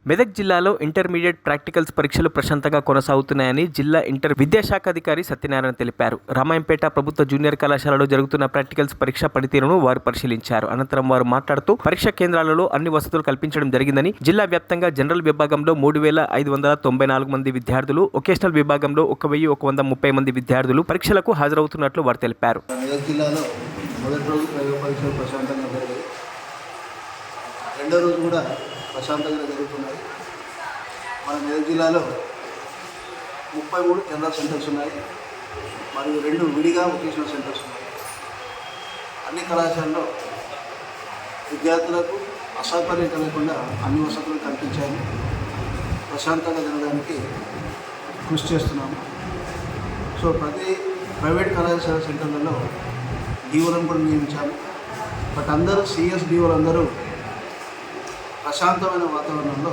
మెదక్ జిల్లాలో intermediate practicals పరీక్షలు ప్రశాంతంగా కొనసాగుతున్నాయని జిల్లా ఇంటర్ విద్యాశాఖ అధికారి సత్యనారాయణ తెలిపారు. రామాయంపేట ప్రభుత్వ జూనియర్ కళాశాలలో జరుగుతున్న ప్రాక్టికల్స్ పరీక్ష పనితీరును వారు పరిశీలించారు. అనంతరం వారు మాట్లాడుతూ పరీక్ష కేంద్రాలలో అన్ని వసతులు కల్పించడం జరిగిందని, జిల్లా వ్యాప్తంగా జనరల్ విభాగంలో 3,594 మంది విద్యార్థులు, వొకేషనల్ విభాగంలో 1,130 మంది విద్యార్థులు పరీక్షలకు హాజరవుతున్నట్లు వారు తెలిపారు. రెండో రోజు కూడా ప్రశాంతంగా జరుగుతున్నాయి. మన మెదక్ జిల్లాలో 33 జనరల్ సెంటర్స్ ఉన్నాయి మరియు 2 విడిగా వొకేషనల్ సెంటర్స్ ఉన్నాయి. అన్ని కళాశాలలో విద్యార్థులకు అసౌకర్యం కలగకుండా అన్ని వసతులు కల్పించాము. ప్రశాంతంగా జరగడానికి కృషి చేస్తున్నాము. సో ప్రతి ప్రైవేట్ కళాశాల సెంటర్లలో డీఓలను కూడా నియమించాము. బట్ అందరూ సిఎస్ డీఓలు అందరూ ప్రశాంతమైన వాతావరణంలో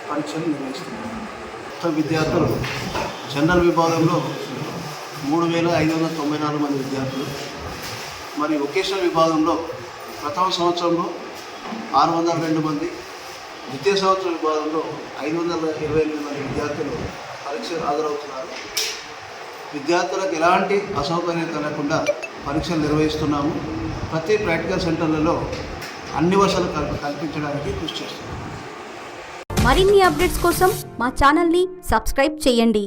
పరీక్షలు నిర్వహిస్తున్నారు. విద్యార్థులు జనరల్ విభాగంలో 3,594 మంది విద్యార్థులు, మరియు వొకేషనల్ విభాగంలో ప్రథమ సంవత్సరంలో 602 మంది, ద్వితీయ సంవత్సరం విభాగంలో 528 మంది విద్యార్థులు పరీక్షలు హాజరవుతున్నారు. విద్యార్థులకు ఎలాంటి అసౌకర్యం కలగకుండా పరీక్షలు నిర్వహిస్తున్నాము. ప్రతి ప్రాక్టికల్ సెంటర్లలో అన్ని వసతులు కల్పించడానికి కృషి చేస్తున్నాం. మరిన్ని అప్డేట్స్ కోసం మా ఛానల్ని సబ్స్క్రైబ్ చేయండి.